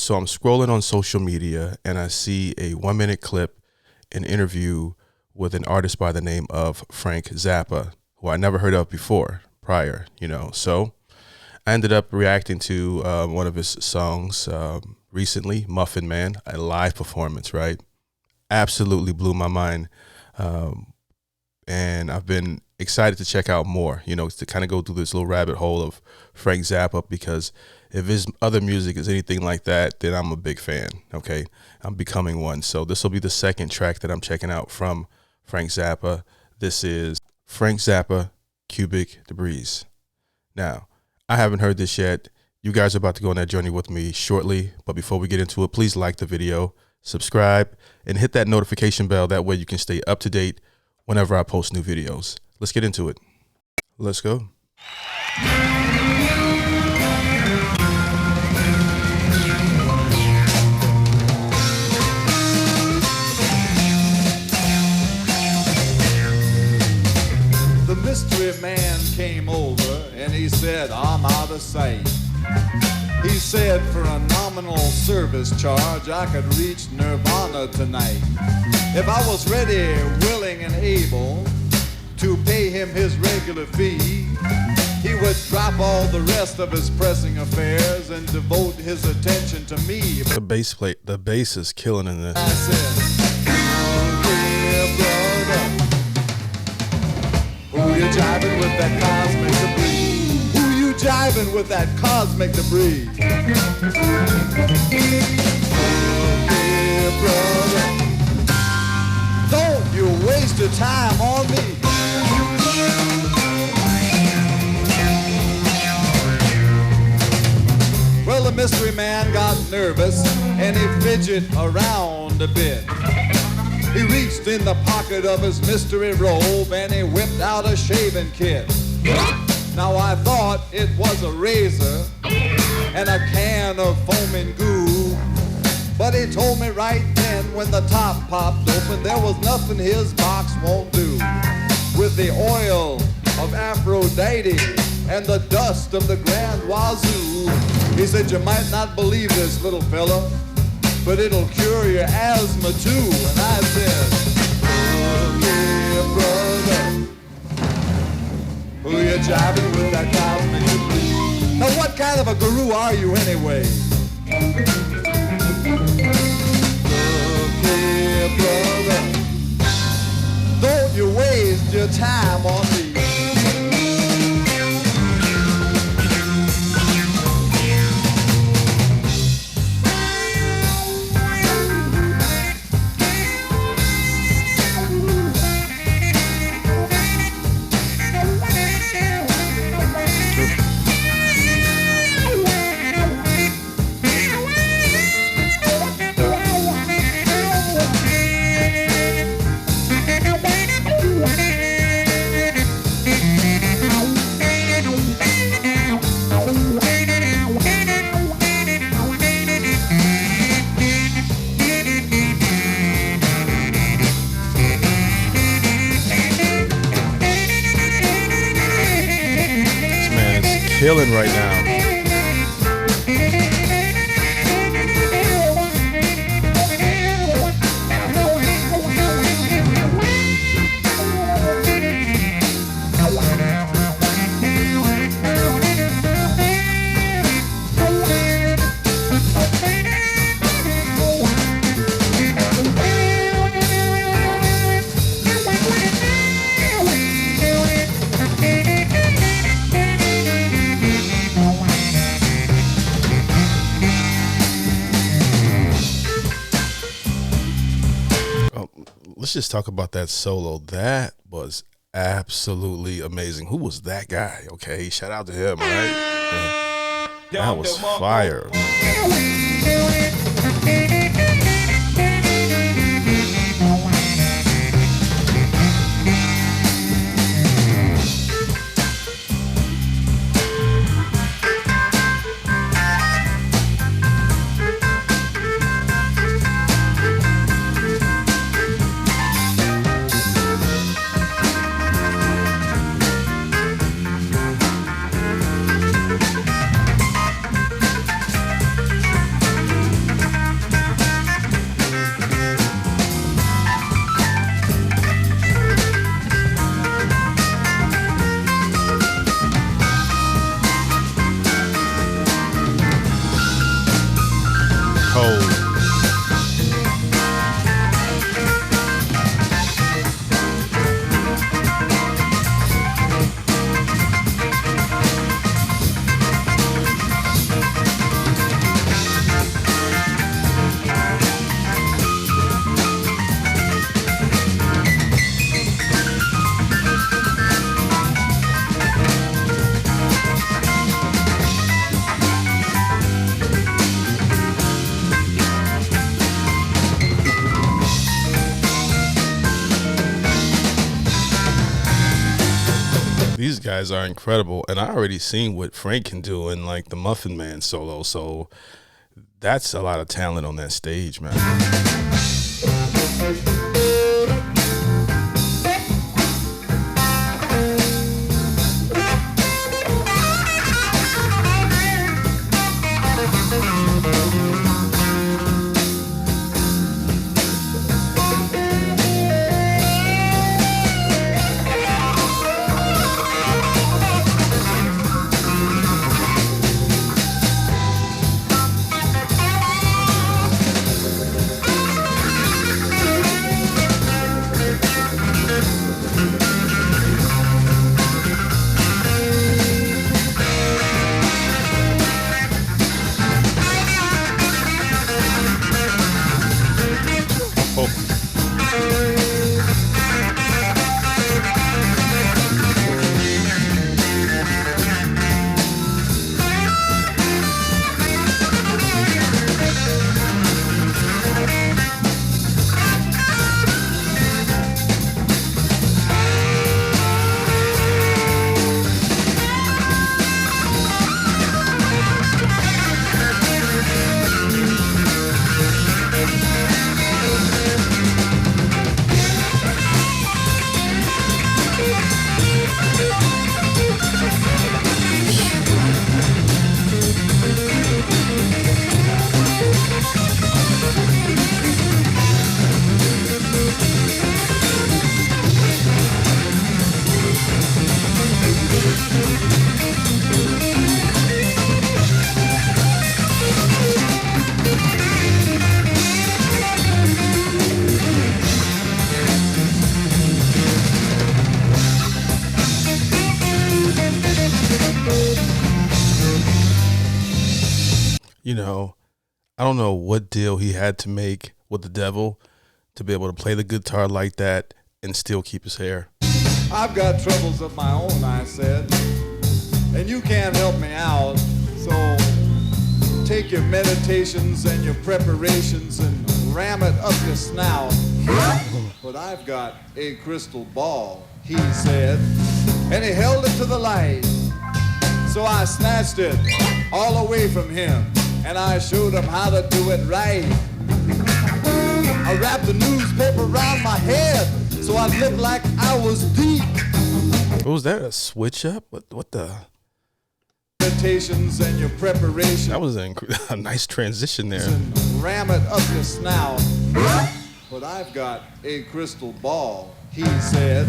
So I'm scrolling on social media and I see a 1-minute clip, an interview with an artist by the name of Frank Zappa, who I never heard of before prior, So I ended up reacting to one of his songs recently, Muffin Man, a live performance, right? Absolutely blew my mind. And I've been excited to check out more, to kind of go through this little rabbit hole of Frank Zappa, because if his other music is anything like that, then I'm a big fan, okay? I'm becoming one. So this will be the second track that I'm checking out from Frank Zappa. This is Frank Zappa, Cubic Debris. Now, I haven't heard this yet. You guys are about to go on that journey with me shortly. But before we get into it, please like the video, subscribe, and hit that notification bell. That way you can stay up to date whenever I post new videos. Let's get into it. Let's go. The mystery man came over and he said, I'm out of sight. He said for a nominal service charge I could reach Nirvana tonight. If I was ready, willing, and able to pay him his regular fee, he would drop all the rest of his pressing affairs and devote his attention to me. The bass is killing in this. I said, oh, yeah, brother, who you jiving with that cosmic debris? Who you jiving with that cosmic debris? Oh, yeah, brother, don't you waste your time on me. Well, the mystery man got nervous and he fidgeted around a bit. He reached in the pocket of his mystery robe and he whipped out a shaving kit. Now I thought it was a razor and a can of foaming goo, but he told me right then when the top popped open there was nothing his box won't do. With the oil of Aphrodite and the dust of the Grand Wazoo, he said, you might not believe this, little fella, but it'll cure your asthma too. And I said, oh, yeah, brother, who you jiving with that cosmic debris? Now what kind of a guru are you anyway? Okay, brother, don't you waste your time on me. Killing right now. Let's just talk about that solo. That was absolutely amazing. Who was that guy? Okay, shout out to him, right? Yeah. That was fire. These guys are incredible, and I already seen what Frank can do in like the Muffin Man solo. So that's a lot of talent on that stage, man. You know, I don't know what deal he had to make with the devil to be able to play the guitar like that and still keep his hair. I've got troubles of my own, I said, and you can't help me out. So take your meditations and your preparations and ram it up your snout. But I've got a crystal ball, he said, and he held it to the light. So I snatched it all away from him, and I showed him how to do it right. I wrapped the newspaper around my head so I looked like I was deep. What was that? A switch up? What the? Meditations and your preparation. That was a nice transition there. Ram it up your snout. But I've got a crystal ball, he said,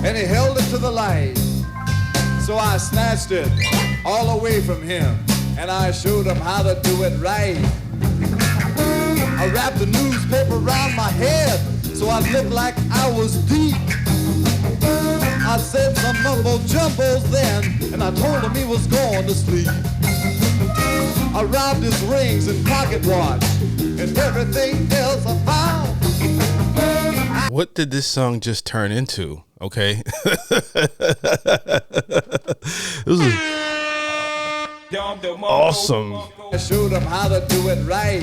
and he held it to the light. So I snatched it all away from him, and I showed him how to do it right. I wrapped the newspaper around my head so I looked like I was deep. I said some mumbo jumbos then, and I told him he was going to sleep. I robbed his rings and pocket watch and everything else I found. What did this song just turn into? Okay. This is awesome. I showed him how to do it right.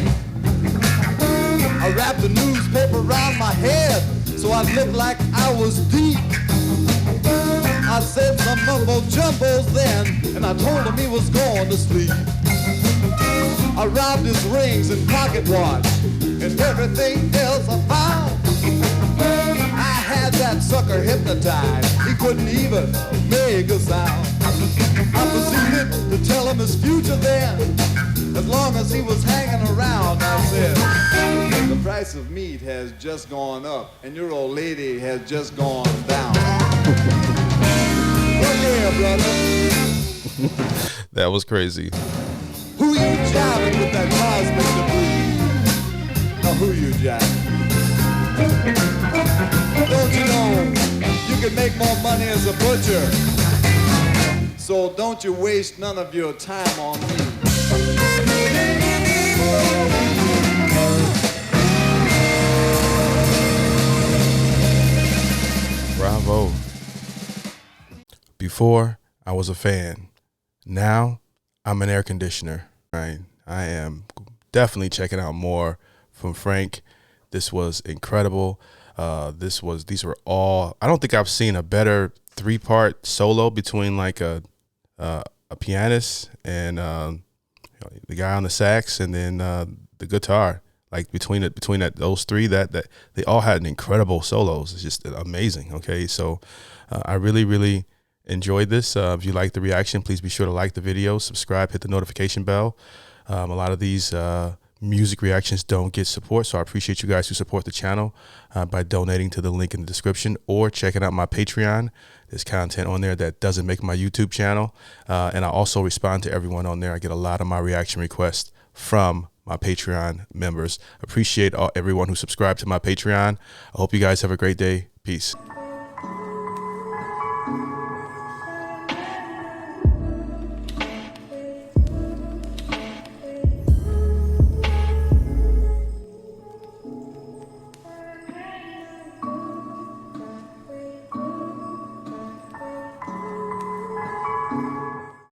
I wrapped the newspaper around my head so I looked like I was deep. I said some mumbo jumbos then, and I told him he was going to sleep. I robbed his rings and pocket watch and everything else I found. I had that sucker hypnotized, he couldn't even make a sound. I proceeded to tell him his future then, as long as he was hanging around. I said, the price of meat has just gone up, and your old lady has just gone down. Well, yeah, brother. That was crazy. Who you jiving with that cosmic debris? Now who you jiving? Don't you know you can make more money as a butcher? So don't you waste none of your time on me. Bravo. Before, I was a fan. Now, I'm an air conditioner. Right? I am definitely checking out more from Frank. This was incredible. These were all, I don't think I've seen a better 3-part solo between like a pianist and the guy on the sax, and then the guitar. Like between those three, that they all had incredible solos. It's just amazing. Okay, so I really enjoyed this. If you like the reaction, please be sure to like the video, subscribe, hit the notification bell. A lot of these music reactions don't get support, so I appreciate you guys who support the channel by donating to the link in the description or checking out my Patreon. There's content on there that doesn't make my YouTube channel, and I also respond to everyone on there. I get a lot of my reaction requests from my Patreon members. Appreciate everyone who subscribed to my Patreon. I hope you guys have a great day. Peace.